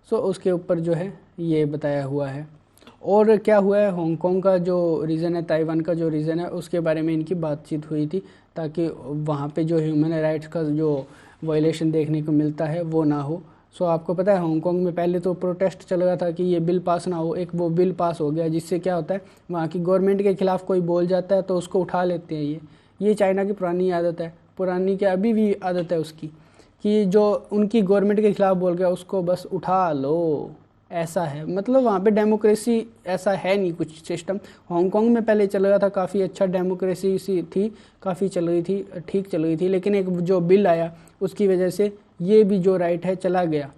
S1: उसके ऊपर जो है ये बताया हुआ है। और क्या हुआ है, हांगकांग का जो रीज़न है, ताइवान का जो रीज़न है, उसके बारे में इनकी बातचीत हुई थी, ताकि वहाँ पे जो ह्यूमन राइट्स का जो वायलेशन देखने को मिलता है वो ना हो। आपको पता है हांगकांग में पहले तो प्रोटेस्ट चल रहा था कि ये बिल पास ना हो, एक वो बिल पास हो गया, जिससे क्या होता है वहाँ की गवर्नमेंट के ख़िलाफ़ कोई बोल जाता है तो उसको उठा लेते हैं। ये चाइना की पुरानी आदत है, पुरानी क्या अभी भी आदत है उसकी, कि जो उनकी गवर्नमेंट के ख़िलाफ़ बोल गया उसको बस उठा लो, ऐसा है। मतलब वहाँ पे डेमोक्रेसी ऐसा है नहीं कुछ सिस्टम। हांगकांग में पहले चल रहा था, काफ़ी अच्छा डेमोक्रेसी सी थी, काफ़ी चल रही थी, ठीक चल रही थी, लेकिन एक जो बिल आया उसकी वजह से ये भी जो राइट है चला गया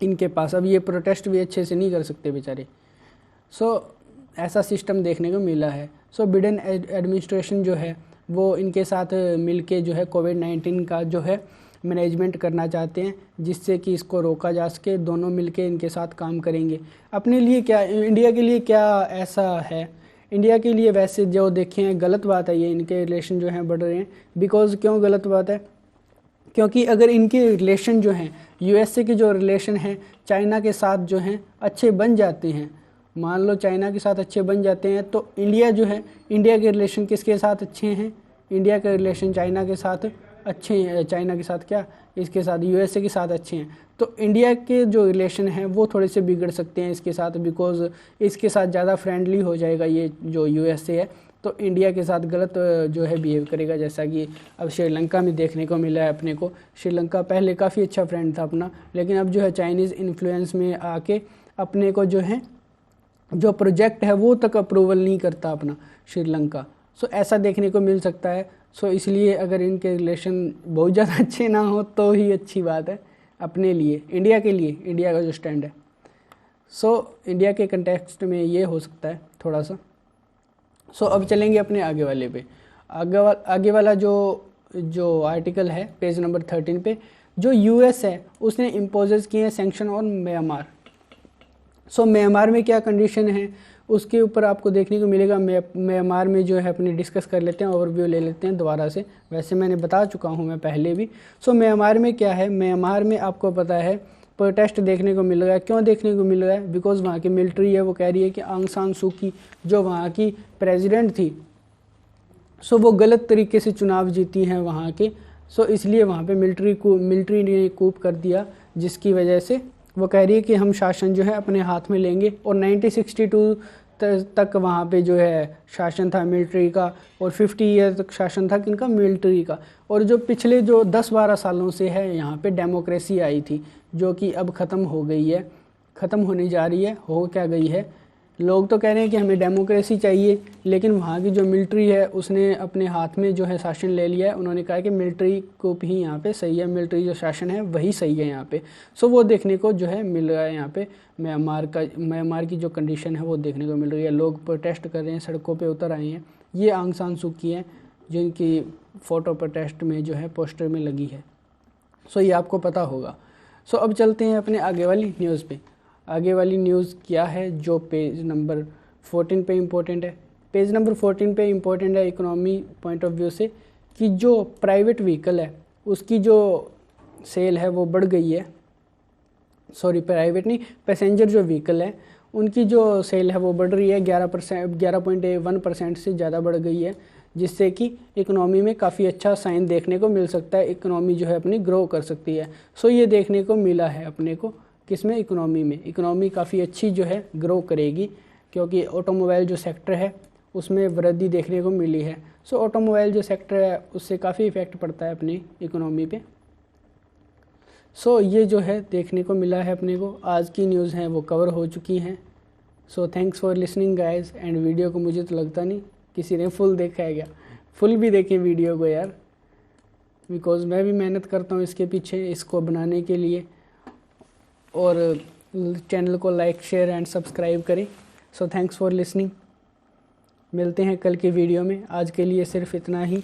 S1: इनके पास। अब ये प्रोटेस्ट भी अच्छे से नहीं कर सकते बेचारे। ऐसा सिस्टम देखने को मिला है। बिडेन एडमिनिस्ट्रेशन जो है वो इनके साथ मिलके जो है कोविड-19 का जो है मैनेजमेंट करना चाहते हैं, जिससे कि इसको रोका जा सके। दोनों मिलके इनके साथ काम करेंगे। अपने लिए क्या, इंडिया के लिए क्या ऐसा है? इंडिया के लिए वैसे जो देखें गलत बात है ये, इनके रिलेशन जो हैं बढ़ रहे हैं। बिकॉज़ क्यों गलत बात है? क्योंकि अगर इनके रिलेशन जो हैं, यूएसए के जो रिलेशन हैं चाइना के साथ जो हैं अच्छे बन जाते हैं, मान लो चाइना के साथ अच्छे बन जाते हैं, तो इंडिया जो है, इंडिया के रिलेशन किसके साथ अच्छे हैं? इंडिया के रिलेशन चाइना के साथ अच्छे हैं। चाइना के साथ क्या, इसके साथ यूएसए के साथ अच्छे हैं। तो इंडिया के जो रिलेशन हैं वो थोड़े से बिगड़ सकते हैं इसके साथ, बिकॉज़ इसके साथ ज़्यादा फ्रेंडली हो जाएगा ये जो यूएसए है, तो इंडिया के साथ गलत जो है बिहेव करेगा। जैसा कि अब श्रीलंका में देखने को मिला है अपने को। श्रीलंका पहले काफ़ी अच्छा फ्रेंड था अपना, लेकिन अब जो है चाइनीज़ इन्फ्लुएंस में आके अपने को जो है जो प्रोजेक्ट है वो तक अप्रूवल नहीं करता अपना श्रीलंका। सो ऐसा देखने को मिल सकता है। सो इसलिए अगर इनके रिलेशन बहुत ज़्यादा अच्छे ना हो तो ही अच्छी बात है अपने लिए, इंडिया के लिए, इंडिया का जो स्टैंड है। सो इंडिया के कंटेक्स्ट में ये हो सकता है थोड़ा सा। सो अब चलेंगे अपने आगे वाले पे। आगे वाला जो आर्टिकल है पेज नंबर 13 पे, जो यूएस है उसने इम्पोजेस किए हैं sanction on Myanmar. So Myanmar में क्या कंडीशन है उसके ऊपर आपको देखने को मिलेगा। म्यांमार में जो है अपने डिस्कस कर लेते हैं, ओवरव्यू ले लेते हैं दोबारा से। वैसे मैंने बता चुका हूँ मैं पहले भी। सो म्यांमार में क्या है, म्यांमार में आपको पता है प्रोटेस्ट देखने को मिल रहा है। क्यों देखने को मिल रहा है? बिकॉज़ वहाँ की मिलिट्री है वो कह रही है कि आंग सान सू की जो वहाँ की प्रेसिडेंट थी, सो वो गलत तरीके से चुनाव जीती हैं वहाँ के। सो इसलिए वहाँ पे मिलिट्री ने कूप कर दिया, जिसकी वजह से वो कह रही है कि हम शासन जो है अपने हाथ में लेंगे। और 1962 तक वहाँ पे जो है शासन था मिलिट्री का, और 50 ईयर तक शासन था किनका, मिलिट्री का। और जो पिछले जो 10-12 सालों से है यहाँ पे डेमोक्रेसी आई थी, जो कि अब ख़त्म हो गई है, ख़त्म होने जा रही है। हो क्या गई है, लोग तो कह रहे हैं कि हमें डेमोक्रेसी चाहिए, लेकिन वहाँ की जो मिलिट्री है उसने अपने हाथ में जो है शासन ले लिया है। उन्होंने कहा कि मिलिट्री को भी यहाँ पे सही है, मिलिट्री जो शासन है वही सही है यहाँ पे। सो वो देखने को जो है मिल रहा है यहाँ पे। म्यांमार की जो कंडीशन है वो देखने को मिल रही है। लोग प्रोटेस्ट कर रहे हैं, सड़कों पर उतर आए हैं। ये आंग सान सू की हैं जिनकी फ़ोटो प्रोटेस्ट में जो है पोस्टर में लगी है। सो ये आपको पता होगा। सो अब चलते हैं अपने आगे वाली न्यूज़ पे। आगे वाली न्यूज़ क्या है जो पेज नंबर 14 पे इम्पोर्टेंट है? पेज नंबर 14 पे इम्पोर्टेंट है इकोनॉमी पॉइंट ऑफ व्यू से, कि जो प्राइवेट व्हीकल है उसकी जो सेल है वो बढ़ गई है। सॉरी, प्राइवेट नहीं, पैसेंजर जो व्हीकल है उनकी जो सेल है वो बढ़ रही है 11.1% से ज़्यादा बढ़ गई है, जिससे कि इकोनॉमी में काफ़ी अच्छा साइन देखने को मिल सकता है। इकोनॉमी जो है अपनी ग्रो कर सकती है। सो ये देखने को मिला है अपने को किसमें, इकोनॉमी में। इकोनॉमी काफ़ी अच्छी जो है ग्रो करेगी, क्योंकि ऑटोमोबाइल जो सेक्टर है उसमें वृद्धि देखने को मिली है। सो ऑटोमोबाइल जो सेक्टर है उससे काफ़ी इफ़ेक्ट पड़ता है अपनी इकोनॉमी पे। सो ये जो है देखने को मिला है अपने को। आज की न्यूज़ हैं वो कवर हो चुकी हैं। So thanks for listening guys. And video को मुझे तो लगता नहीं किसी ने फुल देखा है क्या। फुल भी देखें वीडियो को यार, बिकॉज़ मैं भी मेहनत करता हूँ इसके पीछे, इसको बनाने के लिए। और चैनल को लाइक, शेयर एंड सब्सक्राइब करें। So thanks for listening. मिलते हैं कल की वीडियो में। आज के लिए सिर्फ इतना ही।